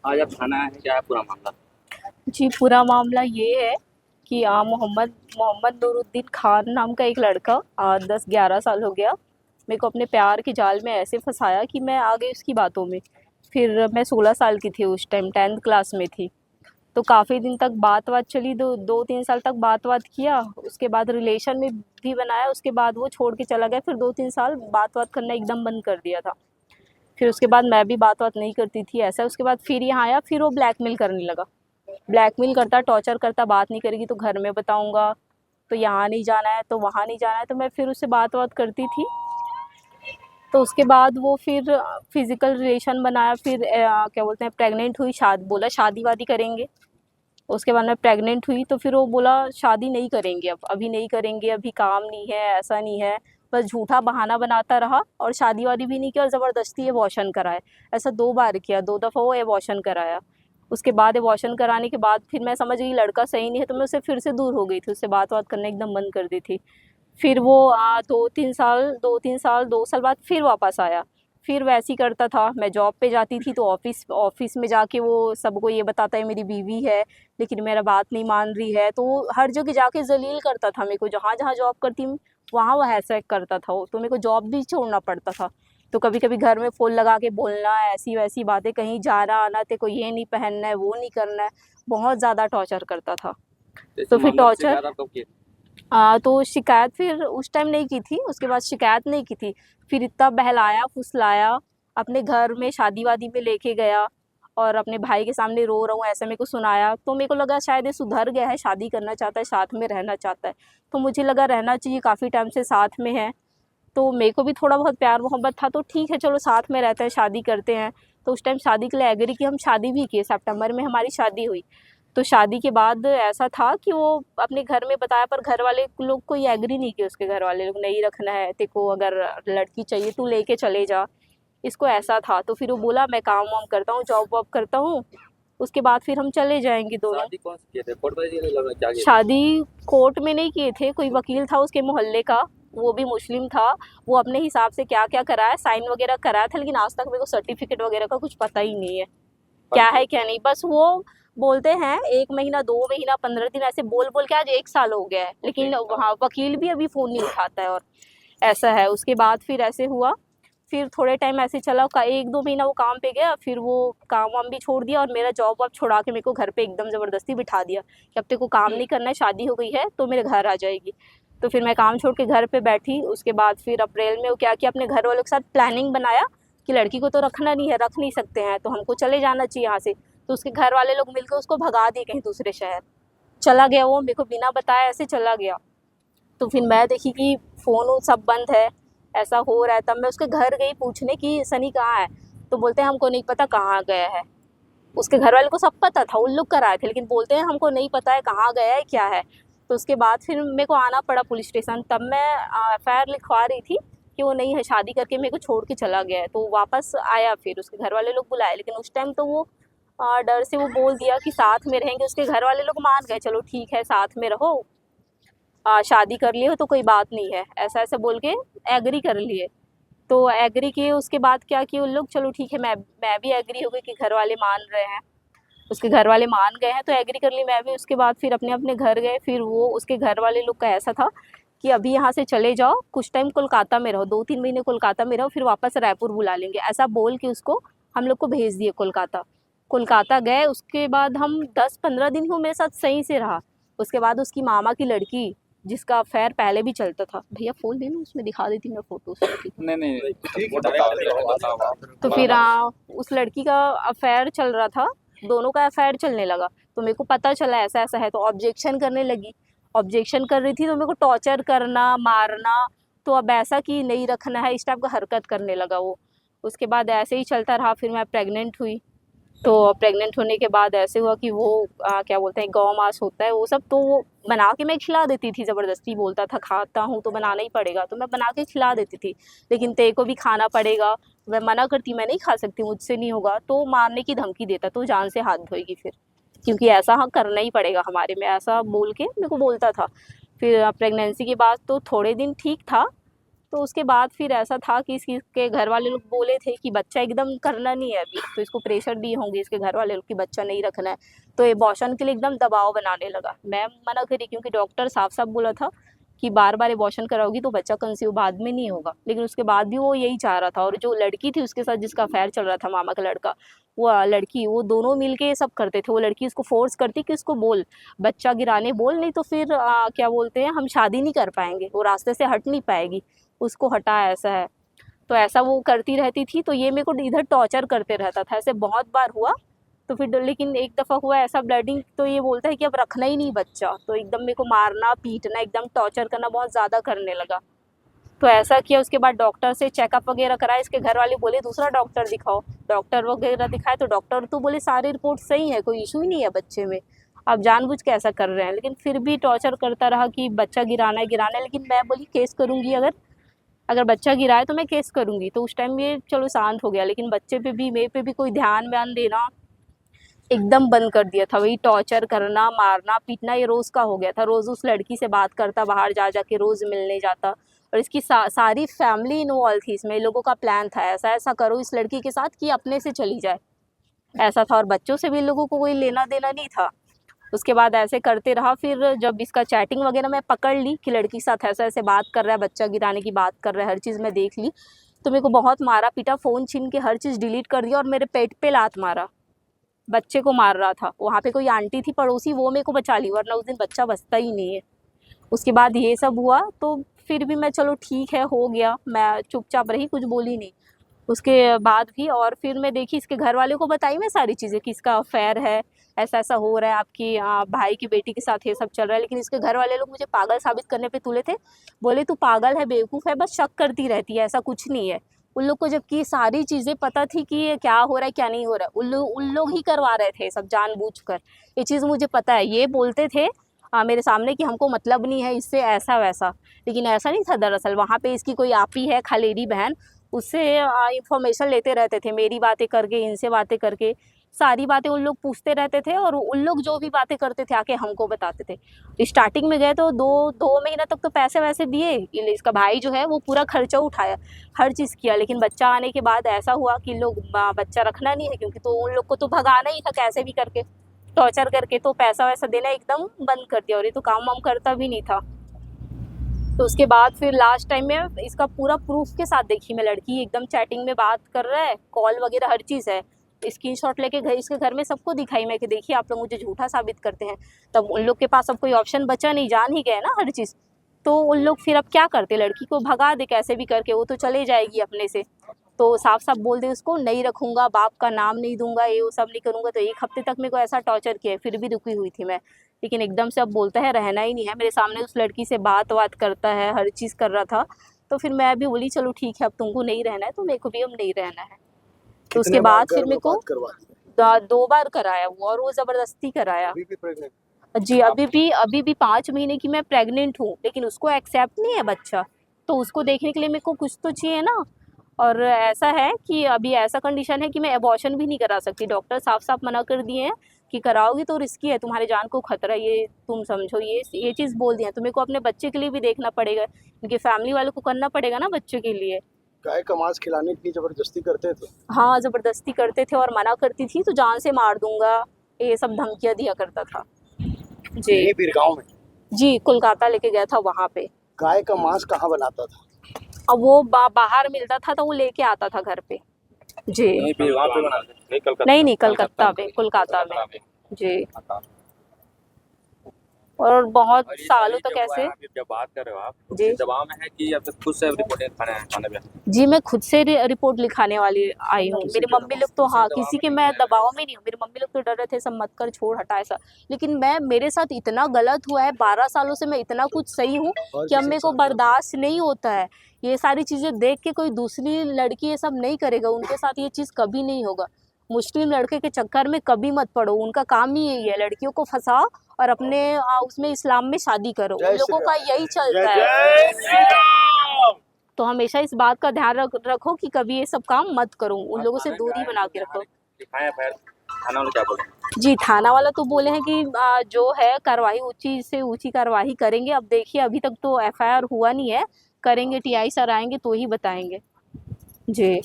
आज आप थाना आए हैं, क्या है पूरा मामला? जी, पूरा मामला ये है कि मोहम्मद मोहम्मद नूरुद्दीन खान नाम का एक लड़का 10-11 साल हो गया, मेरे को अपने प्यार के जाल में ऐसे फँसाया कि मैं आ गई उसकी बातों में। फिर मैं 16 साल की थी उस टाइम, 10th क्लास में थी। तो काफ़ी दिन तक बात-वात चली, 2-3 साल तक बात-वात किया, उसके बाद रिलेशन में भी बनाया, उसके बाद वो छोड़ के चला गया। फिर 2-3 साल बात-वात करना एकदम बंद कर दिया था। फिर उसके बाद मैं भी बात-वात नहीं करती थी ऐसा। उसके बाद फिर यहाँ आया, फिर वो ब्लैकमेल करने लगा। ब्लैकमेल करता, टॉर्चर करता, बात नहीं करेगी तो घर में बताऊँगा, तो यहाँ नहीं जाना है, तो वहाँ नहीं जाना है। तो मैं फिर उससे बात-वात करती थी। तो उसके बाद वो फिर फिज़िकल रिलेशन बनाया, फिर क्या बोलते हैं, प्रेग्नेंट हुई, बोला शादी-वादी करेंगे। उसके बाद मैं प्रेग्नेंट हुई, तो फिर वो बोला शादी नहीं करेंगे अब, अभी नहीं करेंगे, अभी काम नहीं है, ऐसा नहीं है। बस झूठा बहाना बनाता रहा और शादी-वादी भी नहीं किया और ज़बरदस्ती अबॉर्शन कराए। ऐसा 2 बार किया, 2 दफ़ा वो अबॉर्शन कराया। उसके बाद अबॉर्शन कराने के बाद फिर मैं समझ गई लड़का सही नहीं है, तो मैं उससे फिर से दूर हो गई थी, उससे बात-वात करना एकदम बंद कर दी थी। फिर वो 2 साल बाद फिर वापस आया। फिर वैसे ही करता था, मैं जॉब पे जाती थी तो ऑफ़िस में जाके वो सबको ये बताता है मेरी बीवी है, लेकिन मेरा बात नहीं मान रही है। तो वो हर जगह जाके ज़लील करता था मेरे को, जहाँ-जहाँ जॉब करती हूँ, वहाँ वो ऐसा करता था वो। तो मेरे को जॉब भी छोड़ना पड़ता था। तो कभी-कभी घर में फ़ोन लगा के बोलना, ऐसी-वैसी बातें, कहीं जाना-आना, तेरे को ये नहीं पहनना है, वो नहीं करना है। बहुत ज़्यादा टॉर्चर करता था। तो इस तो फिर मामले में टॉर्चर शिकायत आप कब की? तो शिकायत फिर उस टाइम नहीं की थी, उसके बाद शिकायत नहीं की थी। फिर इतना बहलाया, फुसलाया, अपने घर में शादी-वादी में लेके गया और अपने भाई के सामने रो रहा हूँ ऐसा मेरे को सुनाया। तो मेरे को लगा शायद ये सुधर गया है, शादी करना चाहता है, साथ में रहना चाहता है। तो मुझे लगा रहना चाहिए, काफ़ी टाइम से साथ में है। तो मेरे को भी थोड़ा बहुत प्यार मोहब्बत था, तो ठीक है चलो साथ में रहते हैं, शादी करते हैं। तो उस टाइम शादी के लिए एग्री की, हम शादी भी किए, सितंबर में हमारी शादी हुई। तो शादी के बाद ऐसा था कि वो अपने घर में बताया, पर घर वाले लोग कोई एग्री नहीं किए, उसके घर वाले लोग, नहीं रखना है तेरे को, अगर लड़की चाहिए तू लेके चले जा, इसको ऐसा था। तो फिर वो बोला मैं काम वाम करता हूँ, जॉब वॉब करता हूँ, उसके बाद फिर हम चले जाएंगे दोनों। शादी कौन से किए थे? कोर्ट मैरिज लगा क्या किए थे? शादी कोर्ट में नहीं किए थे, कोई वकील था उसके मोहल्ले का, वो भी मुस्लिम था। वो अपने हिसाब से क्या क्या कराया, साइन वगैरह कराया था, लेकिन आज तक मेरे को सर्टिफिकेट वगैरह का कुछ पता ही नहीं है क्या है क्या नहीं। बस वो बोलते हैं 1 महीना, 2 महीना, 15 दिन, ऐसे बोल बोल के आज 1 साल हो गया है, लेकिन वहाँ वकील भी अभी फ़ोन नहीं उठाता है और ऐसा है। उसके बाद फिर ऐसे हुआ, फिर थोड़े टाइम ऐसे चला, 1-2 महीना वो काम पे गया, फिर वो काम वाम भी छोड़ दिया और मेरा जॉब वॉब छुड़ा के मेरे को घर पे एकदम ज़बरदस्ती बिठा दिया कि अब तेरे को काम नहीं करना है, शादी हो गई है तो मेरे घर आ जाएगी। तो फिर मैं काम छोड़ के घर पे बैठी। उसके बाद फिर अप्रैल में वो क्या किया, अपने घर वालों के साथ प्लानिंग बनाया कि लड़की को तो रखना नहीं है, रख नहीं सकते हैं, तो हमको चले जाना चाहिए यहाँ से। तो उसके घर वाले लोग मिलकर उसको भगा दिए कहीं दूसरे शहर। चला गया वो, मेरे को बिना बताए ऐसे चला गया। तो फिर मैं देखी कि फ़ोन वोन सब बंद है, ऐसा हो रहा है। तब मैं उसके घर गई पूछने कि सनी कहाँ है? तो बोलते हैं हमको नहीं पता कहाँ गया है। उसके घर वालों को सब पता था, उन लोग कराए थे, लेकिन बोलते हैं हमको नहीं पता है कहाँ गया है, क्या है। तो उसके बाद फिर मेरे को आना पड़ा पुलिस स्टेशन। तब मैं एफआईआर लिखवा रही थी कि वो नहीं है, शादी करके मेरे को छोड़ के चला गया है। तो वापस आया, फिर उसके घर वाले लोग बुलाए, लेकिन उस टाइम तो वो डर से वो बोल दिया कि साथ में रहेंगे। उसके घर वाले लोग मान गए, चलो ठीक है साथ में रहो, शादी कर लिए हो तो कोई बात नहीं है, ऐसा ऐसा बोल के एग्री कर लिए। तो एग्री किए, उसके बाद क्या किए उन लोग, चलो ठीक है, मैं भी एग्री हो गई कि घर वाले मान रहे हैं। उसके घर वाले मान गए हैं तो एग्री कर ली मैं भी। उसके बाद फिर अपने अपने घर गए। फिर वो उसके घर वाले लोग का ऐसा था कि अभी यहाँ से चले जाओ, कुछ टाइम कोलकाता में रहो, 2-3 महीने कोलकाता में रहो, फिर वापस रायपुर बुला लेंगे, ऐसा बोल के उसको हम लोग को भेज दिए कोलकाता। कोलकाता गए, उसके बाद हम 10-15 दिन ही मेरे साथ सही से रहा। उसके बाद उसकी मामा की लड़की, जिसका अफेयर पहले भी चलता था, भैया फ़ोन दे ना, उसमें दिखा देती मैं फ़ोटोज़। नहीं नहीं नहीं, ठीक है, बताओ बताओ। तो फिर उस लड़की का अफेयर चल रहा था, दोनों का अफेयर चलने लगा। तो मेरे को पता चला ऐसा ऐसा है, तो ऑब्जेक्शन करने लगी। ऑब्जेक्शन कर रही थी तो मेरे को टॉर्चर करना, मारना, तो अब ऐसा कि नहीं रखना है, इस टाइप का हरकत करने लगा वो। उसके बाद ऐसे ही चलता रहा, फिर मैं प्रेग्नेंट हुई। तो प्रेग्नेंट होने के बाद ऐसे हुआ कि वो क्या बोलते हैं, गौ मांस होता है वो सब, तो वो बना के मैं खिला देती थी ज़बरदस्ती। बोलता था खाता हूँ तो बनाना ही पड़ेगा, तो मैं बना के खिला देती थी, लेकिन तेरे को भी खाना पड़ेगा। मैं मना करती, मैं नहीं खा सकती, मुझसे नहीं होगा, तो मारने की धमकी देता, तो जान से हाथ धोएगी फिर, क्योंकि ऐसा हाँ करना ही पड़ेगा हमारे में, ऐसा बोल के मेरे को बोलता था। फिर प्रेगनेंसी के बाद तो थोड़े दिन ठीक था, तो उसके बाद फिर ऐसा था कि इसके घर वाले लोग बोले थे कि बच्चा एकदम करना नहीं है अभी, तो इसको प्रेशर दिए होंगे इसके घर वाले लोग कि बच्चा नहीं रखना है, तो एबॉर्शन के लिए एकदम दबाव बनाने लगा। मैं मना करी क्योंकि डॉक्टर साफ साफ बोला था कि बार बार एबॉर्शन कराओगी तो बच्चा कंसीव बाद में नहीं होगा, लेकिन उसके बाद भी वो यही चाह रहा था। और जो लड़की थी उसके साथ जिसका अफेयर चल रहा था, मामा का लड़का, वो लड़की, वो दोनों मिलके ये सब करते थे। वो लड़की उसको फोर्स करती कि उसको बोल, बच्चा गिराने बोल, नहीं तो फिर क्या बोलते हैं, हम शादी नहीं कर पाएंगे, वो रास्ते से हट नहीं पाएगी, उसको हटा, ऐसा है। तो ऐसा वो करती रहती थी, तो ये मेरे को इधर टॉर्चर करते रहता था। ऐसे बहुत बार हुआ, तो फिर लेकिन एक दफ़ा हुआ ऐसा ब्लडिंग, तो ये बोलता है कि अब रखना ही नहीं बच्चा, तो एकदम मेरे को मारना पीटना, एकदम टॉर्चर करना बहुत ज़्यादा करने लगा। तो ऐसा किया, उसके बाद डॉक्टर से चेकअप वगैरह कराया। इसके घर वाले बोले दूसरा डॉक्टर दिखाओ, डॉक्टर वगैरह दिखाए तो डॉक्टर तो बोले सारी रिपोर्ट सही है, कोई इशू ही नहीं है बच्चे में, आप जानबूझ के ऐसा कर रहे हैं। लेकिन फिर भी टॉर्चर करता रहा कि बच्चा गिराना है गिराना है। लेकिन मैं बोली केस करूँगी, अगर बच्चा गिराए तो मैं केस करूँगी। तो उस टाइम ये चलो शांत हो गया, लेकिन बच्चे पे भी, मेरे पे भी कोई ध्यान व्यान देना एकदम बंद कर दिया था। वही टॉर्चर करना, मारना पीटना, ये रोज़ का हो गया था। रोज़ उस लड़की से बात करता, बाहर जा के रोज़ मिलने जाता, और इसकी सारी फैमिली इन्वॉल्व थी इसमें। लोगों का प्लान था ऐसा ऐसा करो इस लड़की के साथ कि अपने से चली जाए, ऐसा था। और बच्चों से भी लोगों को कोई लेना देना नहीं था। उसके बाद ऐसे करते रहा। फिर जब इसका चैटिंग वगैरह मैं पकड़ ली कि लड़की के साथ ऐसा ऐसे बात कर रहा है, बच्चा गिराने की बात कर रहा है, हर चीज़ मैं देख ली, तो मेरे को बहुत मारा पीटा, फ़ोन छीन के हर चीज़ डिलीट कर दिया, और मेरे पेट पे लात मारा। बच्चे को मार रहा था, वहाँ पे कोई आंटी थी पड़ोसी, वो मेरे को बचा ली, वरना उस दिन बच्चा बचता ही नहीं है। उसके बाद ये सब हुआ, तो फिर भी मैं चलो ठीक है, हो गया, मैं चुपचाप रही, कुछ बोली नहीं। उसके बाद भी, और फिर मैं देखी, इसके घर वालों को बताई मैं सारी चीज़ें कि इसका अफेयर है, ऐसा ऐसा हो रहा है, आपकी भाई की बेटी के साथ ये सब चल रहा है। लेकिन इसके घर वाले लोग मुझे पागल साबित करने पे तुले थे। बोले तू पागल है, बेवकूफ़ है, बस शक करती रहती है, ऐसा कुछ नहीं है। उन लोग को जबकि सारी चीज़ें पता थी कि ये क्या हो रहा है क्या नहीं हो रहा है, उन लोग ही करवा रहे थे सब जानबूझकर। ये चीज़ मुझे पता है। ये बोलते थे मेरे सामने कि हमको मतलब नहीं है इससे, ऐसा वैसा, लेकिन ऐसा नहीं था। दरअसल वहाँ पे इसकी कोई आपी है, खलेरी बहन, उससे इंफॉर्मेशन लेते रहते थे, मेरी बातें करके, इनसे बातें करके, सारी बातें उन लोग पूछते रहते थे, और उन लोग जो भी बातें करते थे आके हमको बताते थे। स्टार्टिंग में गए तो दो महीना तक तो पैसे वैसे दिए, इसका भाई जो है वो पूरा खर्चा उठाया, हर चीज़ किया। लेकिन बच्चा आने के बाद ऐसा हुआ कि लोग बच्चा रखना नहीं है, क्योंकि तो उन लोग को तो भगाना ही था कैसे भी करके, टॉर्चर करके, तो पैसा वैसा देना एकदम बंद कर दिया। और ये तो काम वाम करता भी नहीं था। तो उसके बाद फिर लास्ट टाइम में इसका पूरा प्रूफ के साथ देखी मैं, लड़की एकदम चैटिंग में बात कर रहा है, कॉल वगैरह हर चीज़ है, स्क्रीनशॉट लेके इसके घर में सबको दिखाई मैं कि देखिए आप लोग मुझे झूठा साबित करते हैं। तब उन लोग के पास अब कोई ऑप्शन बचा नहीं, जान ही गए ना हर चीज़। तो उन लोग फिर अब क्या करते, लड़की को भगा दे कैसे भी करके, वो तो चले जाएगी अपने से। तो साफ साफ बोल दे उसको, नहीं रखूँगा, बाप का नाम नहीं दूंगा, ये वो सब नहीं करूँगा। तो एक हफ्ते तक मेरे को ऐसा टॉर्चर किया, फिर भी रुकी हुई थी मैं। लेकिन एकदम से अब बोलता है रहना ही नहीं है, मेरे सामने उस लड़की से बात करता है, हर चीज़ कर रहा था। तो फिर मैं भी बोली चलो ठीक है, अब तुमको नहीं रहना है तो मेरे को भी अब नहीं रहना है। तो उसके बाद फिर मेरे को 2 बार कराया वो, और वो ज़बरदस्ती कराया। जी, अभी भी 5 महीने की मैं प्रेग्नेंट हूँ, लेकिन उसको एक्सेप्ट नहीं है बच्चा। तो उसको देखने के लिए मेरे को कुछ तो चाहिए ना। और ऐसा है कि अभी ऐसा कंडीशन है कि मैं एबॉर्शन भी नहीं करा सकती। डॉक्टर साफ-साफ मना कर दिए हैं कि कराओगी तो रिस्की है, तुम्हारी जान को खतरा है, ये तुम समझो, ये चीज़ बोल दिया। तो मेरे को अपने बच्चे के लिए भी देखना पड़ेगा, क्योंकि फैमिली वालों को करना पड़ेगा ना बच्चे के लिए। गाय का मांस खिलाने की ज़बरदस्ती करते थे? हाँ, ज़बरदस्ती करते थे, और मना करती थी तो जान से मार दूँगा, ये सब धमकियाँ दिया करता था। जी। यही बीरगांव में? जी, कोलकाता लेके गया था वहाँ पे। गाय का मांस कहाँ बनाता था? अब वो बाहर मिलता था तो वो लेके आता था घर पे। जी। नहीं, वहाँ पे बनाते थे, नहीं, कलकत्ता में, कोलकाता में। जी। और बहुत सालों तक ऐसे। जब बात कर रहे हो आप, जी, दबाव में है कि अब खुद से रिपोर्ट खाने पे? जी, मैं खुद से रिपोर्ट लिखाने वाली आई हूँ। मेरी मम्मी लोग तो, हाँ, किसी के मैं दबाव में नहीं हूँ। मेरी मम्मी लोग तो डर रहे थे सब मत कर, छोड़, हटा, ऐसा। लेकिन मेरे साथ इतना गलत हुआ है, 12 सालों से मैं इतना कुछ सही हूँ कि अब मेरे को बर्दाश्त नहीं होता है। ये सारी चीज़ें देख के कोई दूसरी लड़की ये सब नहीं करेगा, उनके साथ ये चीज़ कभी नहीं होगा। मुस्लिम लड़के के चक्कर में कभी मत पड़ो, उनका काम ही यही है, लड़कियों को फंसाओ और अपने उसमें इस्लाम में शादी करो, उन लोगों का यही चलता है। तो हमेशा इस बात का ध्यान रखो कि कभी ये सब काम मत करो, उन लोगों से दूरी बना के रखो। थाना वाले क्या बोले? जी, थाना वाला तो बोले हैं कि जो है कार्रवाई ऊँची से ऊँची कार्रवाई करेंगे। अब देखिए, अभी तक तो एफआईआर हुआ नहीं है, करेंगे, टीआई सर आएंगे तो ही बताएंगे जी।